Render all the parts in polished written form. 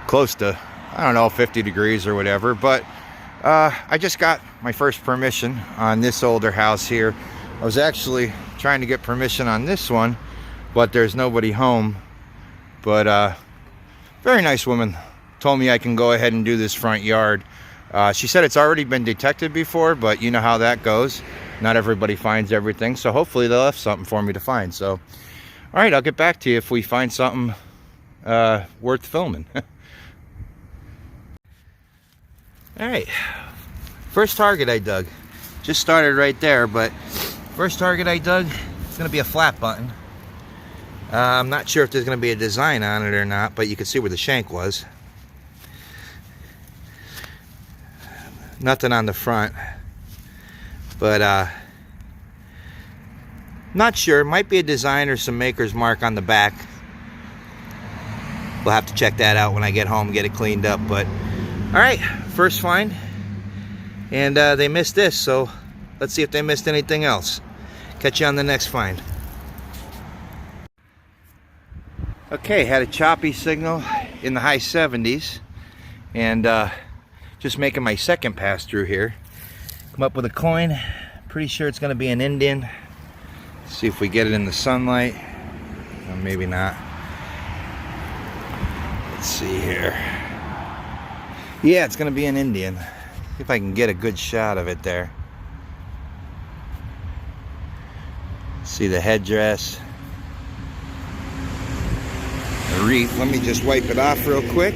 close to, I don't know, 50 degrees or whatever. But I just got my first permission on this older house here. I was actually trying to get permission on this one, but there's nobody home. But very nice woman told me I can go ahead and do this front yard. She said it's already been detected before, but you know how that goes. Not everybody finds everything, so hopefully they left something for me to find. So, all right, I'll get back to you if we find something worth filming. All right, first target I dug. Just started right there, but first target I dug is gonna be a flat button. I'm not sure if there's gonna be a design on it or not, but you can see where the shank was. Nothing on the front, but not sure. Might be a design or some maker's mark on the back. We'll have to check that out when I get home and get it cleaned up. But all right, first find, and they missed this, so let's see if they missed anything else. Catch you on the next find. Okay, had a choppy signal in the high 70s, and just making my second pass through here. Come up with a coin. Pretty sure it's going to be an Indian. See if we get it in the sunlight. Or maybe not. Let's see here. Yeah, it's going to be an Indian. See if I can get a good shot of it there. See the headdress. The wreath. Let me just wipe it off real quick.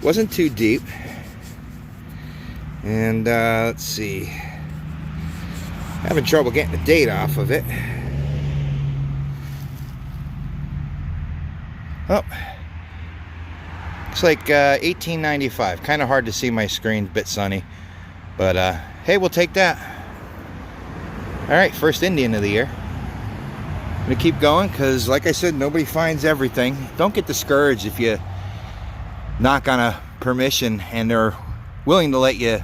Wasn't too deep. And let's see. Having trouble getting the date off of it. Oh. Looks like 1895. Kind of hard to see my screen, a bit sunny. But hey, we'll take that. Alright, first Indian of the year. I'm going to keep going because, like I said, nobody finds everything. Don't get discouraged if you knock on a permission and they're willing to let you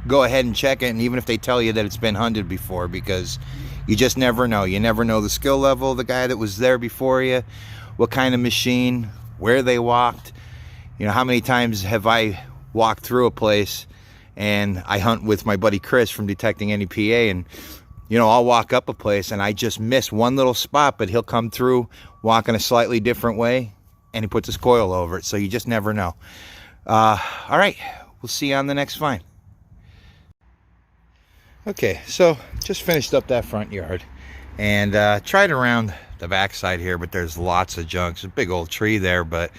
go ahead and check it, and even if they tell you that it's been hunted before, because you just never know. You never know the skill level of the guy that was there before you, what kind of machine, where they walked. You know, how many times have I walked through a place, and I hunt with my buddy Chris from Detecting NEPA, and you know, I'll walk up a place and I just miss one little spot, but he'll come through walking a slightly different way and he puts his coil over it. So you just never know. All right, we'll see you on the next find. Okay, so just finished up that front yard and tried around the backside here, but there's lots of junk. There's a big old tree there, but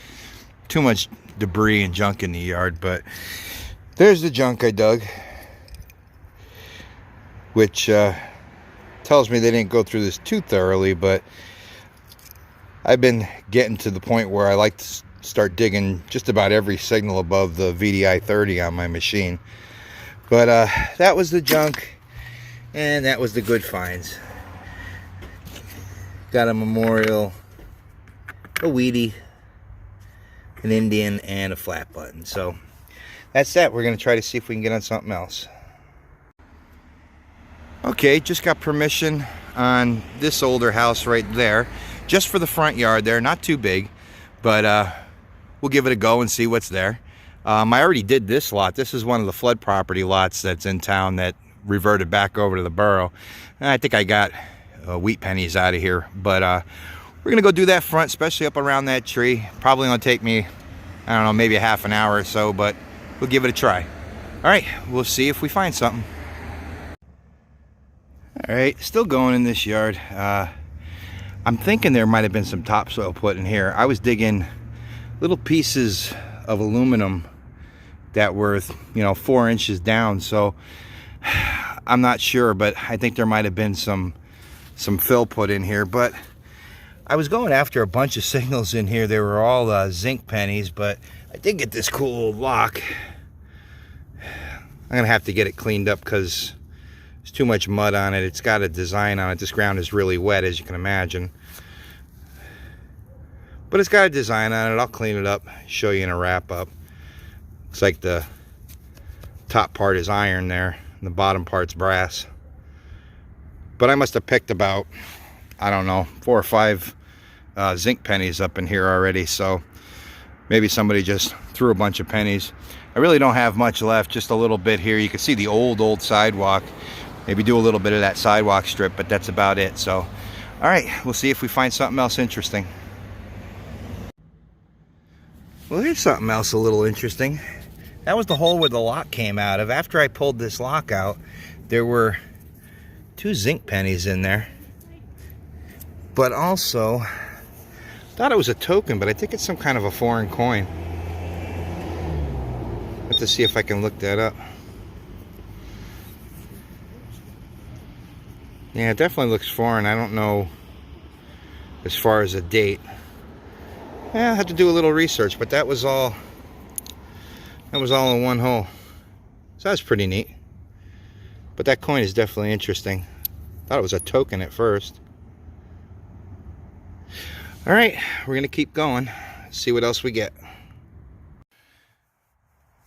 too much debris and junk in the yard. But there's the junk I dug, which tells me they didn't go through this too thoroughly, but I've been getting to the point where I like to start digging just about every signal above the VDI 30 on my machine. But that was the junk, and that was the good finds. Got a memorial, a Wheatie, an Indian, and a flat button. So that's that. We're going to try to see if we can get on something else. Okay, just got permission on this older house right there, just for the front yard there. Not too big, but we'll give it a go and see what's there. I already did this lot. This is one of the flood property lots that's in town that reverted back over to the borough. And I think I got wheat pennies out of here, but we're gonna go do that front, especially up around that tree. Probably gonna take me, I don't know, maybe a half an hour or so, but we'll give it a try. All right, we'll see if we find something. All right, still going in this yard. I'm thinking there might have been some topsoil put in here. I was digging little pieces of aluminum that were, you know, 4 inches down. So I'm not sure, but I think there might have been some fill put in here. But I was going after a bunch of signals in here. They were all zinc pennies, but I did get this cool old lock. I'm gonna have to get it cleaned up because there's too much mud on it. It's got a design on it. This ground is really wet, as you can imagine. But it's got a design on it. I'll clean it up, show you in a wrap up. Looks like the top part is iron there, and the bottom part's brass. But I must have picked about, I don't know, 4 or 5 zinc pennies up in here already. So maybe somebody just threw a bunch of pennies. I really don't have much left, just a little bit here. You can see the old sidewalk. Maybe do a little bit of that sidewalk strip, but that's about it. So, all right, we'll see if we find something else interesting. Well, here's something else a little interesting. That was the hole where the lock came out of. After I pulled this lock out, there were 2 zinc pennies in there. But also, thought it was a token, but I think it's some kind of a foreign coin. Have to see if I can look that up. Yeah, it definitely looks foreign. I don't know as far as a date. Yeah, I had to do a little research, but that was all in one hole. So that's pretty neat. But that coin is definitely interesting. Thought it was a token at first. All right, we're gonna keep going, see what else we get.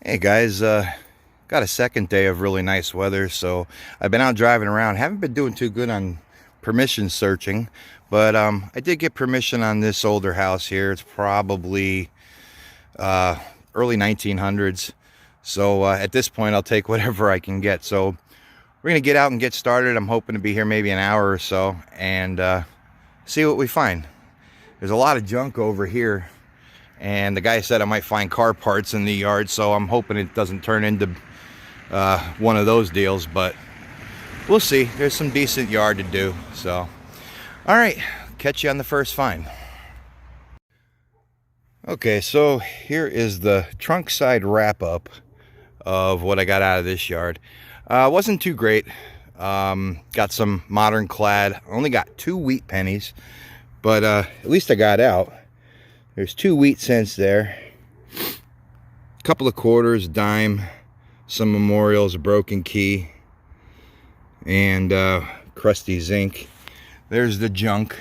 Hey guys, got a second day of really nice weather, so I've been out driving around. Haven't been doing too good on permission searching, but I did get permission on this older house here. It's probably early 1900s. So at this point, I'll take whatever I can get. So we're gonna get out and get started. I'm hoping to be here maybe an hour or so and see what we find. There's a lot of junk over here, and the guy said I might find car parts in the yard, so I'm hoping it doesn't turn into one of those deals, but we'll see. There's some decent yard to do. So all right, catch you on the first find. Okay, so here is the trunk side wrap up of what I got out of this yard. Wasn't too great. Got some modern clad. Only got 2 wheat pennies, but at least I got out. There's 2 wheat cents there, a couple of quarters, dime, some memorials, a broken key, and crusty zinc. There's the junk.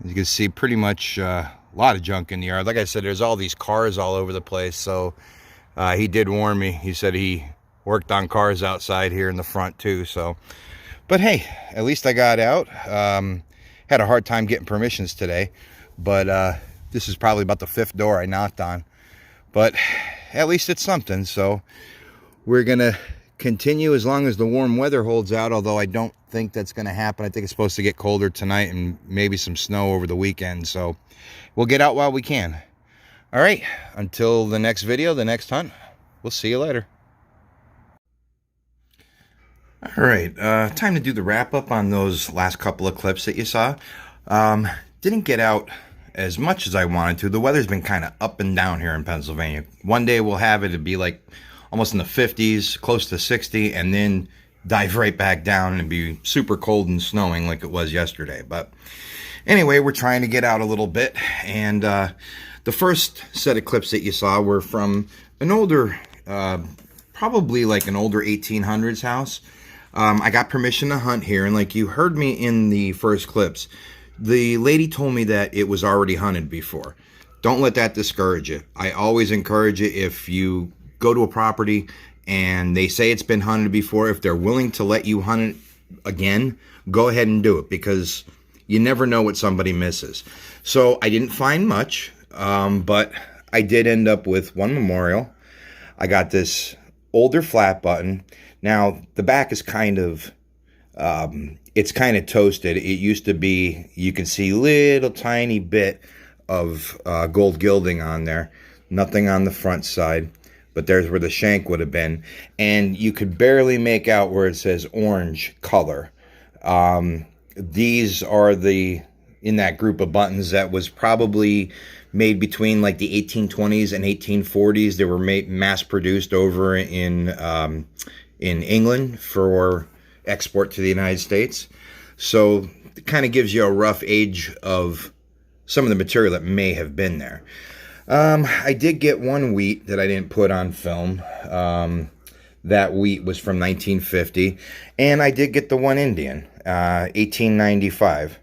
As you can see, pretty much a lot of junk in the yard. Like I said, there's all these cars all over the place. So he did warn me. He said he worked on cars outside here in the front too. So, but hey, at least I got out. Had a hard time getting permissions today, but this is probably about the 5th door I knocked on. But at least it's something. So we're gonna continue as long as the warm weather holds out, although I don't think that's going to happen. I think it's supposed to get colder tonight and maybe some snow over the weekend, so we'll get out while we can. All right, until the next video, the next hunt, we'll see you later. All right, time to do the wrap up on those last couple of clips that you saw. Didn't get out as much as I wanted to. The weather's been kind of up and down here in Pennsylvania. One day we'll have it be like almost in the 50s, close to 60, and then dive right back down and be super cold and snowing like it was yesterday. But anyway, we're trying to get out a little bit, and the first set of clips that you saw were from an older, probably like an older 1800s house. I got permission to hunt here, and like you heard me in the first clips, the lady told me that it was already hunted before. Don't let that discourage you. I always encourage it. If you go to a property and they say it's been hunted before, if they're willing to let you hunt it again, go ahead and do it, because you never know what somebody misses. So I didn't find much, but I did end up with 1 memorial. I got this older flat button. Now the back is kind of it's kind of toasted. It used to be, you can see little tiny bit of gold gilding on there, nothing on the front side, but there's where the shank would have been, and you could barely make out where it says orange color. These are in that group of buttons that was probably made between like the 1820s and 1840s. They were mass produced over in England for export to the United States. So it kind of gives you a rough age of some of the material that may have been there. I did get 1 wheat that I didn't put on film. That wheat was from 1950. And I did get the 1 Indian, 1895.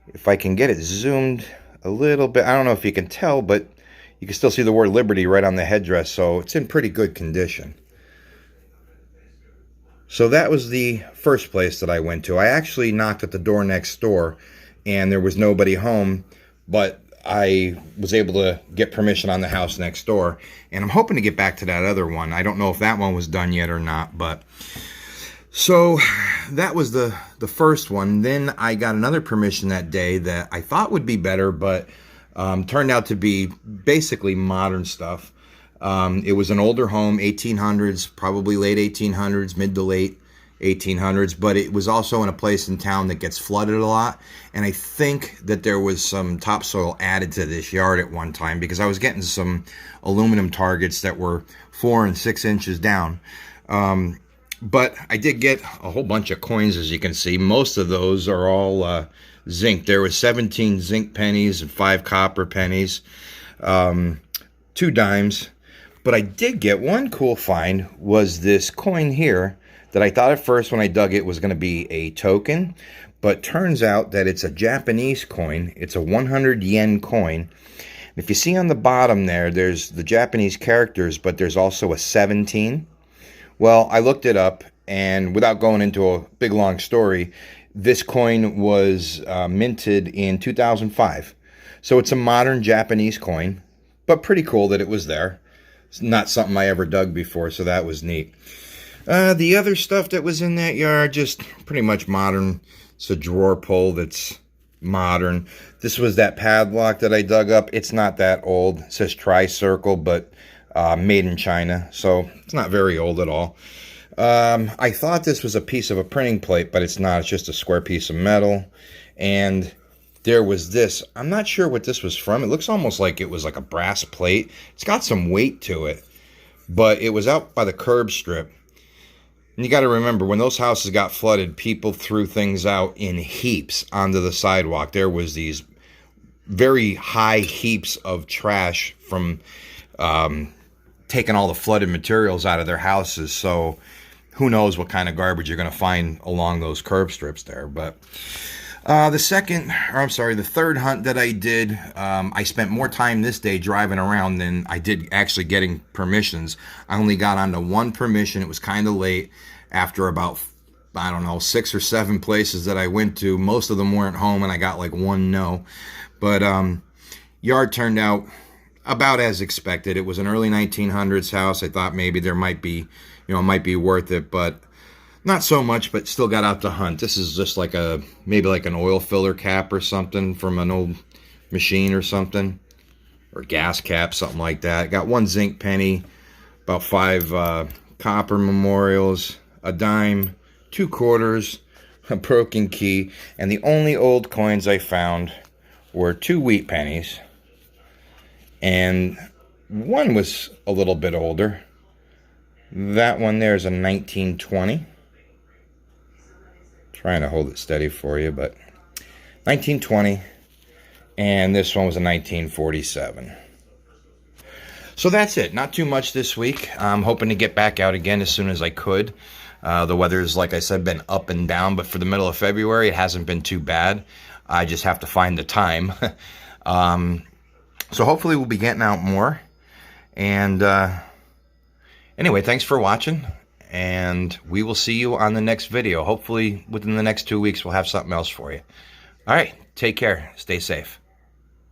If I can get it zoomed a little bit, I don't know if you can tell, but you can still see the word Liberty right on the headdress, so it's in pretty good condition. So that was the first place that I went to. I actually knocked at the door next door, and there was nobody home, but I was able to get permission on the house next door, and I'm hoping to get back to that other one. I don't know if that one was done yet or not, but so that was the first one. Then I got another permission that day that I thought would be better, but turned out to be basically modern stuff. It was an older home, 1800s, probably late 1800s, mid to late 1800s, but it was also in a place in town that gets flooded a lot. And I think that there was some topsoil added to this yard at one time, because I was getting some aluminum targets that were 4 and 6 inches down. But I did get a whole bunch of coins, as you can see. Most of those are all zinc. There was 17 zinc pennies and 5 copper pennies, 2 dimes. But I did get one cool find, was this coin here that I thought at first when I dug it was going to be a token, but turns out that it's a Japanese coin. It's a 100 yen coin. If you see on the bottom there, there's the Japanese characters, but there's also a 17. Well, I looked it up, and without going into a big long story, this coin was minted in 2005. So it's a modern Japanese coin, but pretty cool that it was there. It's not something I ever dug before, so that was neat. The other stuff that was in that yard, just pretty much modern. It's a drawer pull that's modern. This was that padlock that I dug up. It's not that old. It says Tri-Circle, but made in China, so it's not very old at all. I thought this was a piece of a printing plate, but it's not. It's just a square piece of metal. And there was this. I'm not sure what this was from. It looks almost like it was like a brass plate. It's got some weight to it, but it was out by the curb strip. And you got to remember, when those houses got flooded, people threw things out in heaps onto the sidewalk. There was these very high heaps of trash from taking all the flooded materials out of their houses. So who knows what kind of garbage you're going to find along those curb strips there. But the third hunt that I did, I spent more time this day driving around than I did actually getting permissions. I only got onto one permission. It was kind of late after about, I don't know, 6 or 7 places that I went to. Most of them weren't home, and I got like one no. But yard turned out about as expected. It was an early 1900s house. I thought maybe there might be, might be worth it, but not so much. But still got out to hunt. This is just like maybe like an oil filler cap or something from an old machine or something, or gas cap, something like that. Got 1 zinc penny, about 5 copper memorials, a dime, 2 quarters, a broken key, and the only old coins I found were 2 wheat pennies, and one was a little bit older. That one there is a 1920. Trying to hold it steady for you, but 1920, and this one was a 1947. So that's it. Not too much this week. I'm hoping to get back out again as soon as I could. The weather's, like I said, been up and down, but for the middle of February, it hasn't been too bad. I just have to find the time. So hopefully we'll be getting out more. And anyway, thanks for watching, and we will see you on the next video. Hopefully within the next 2 weeks, we'll have something else for you. All right, take care. Stay safe.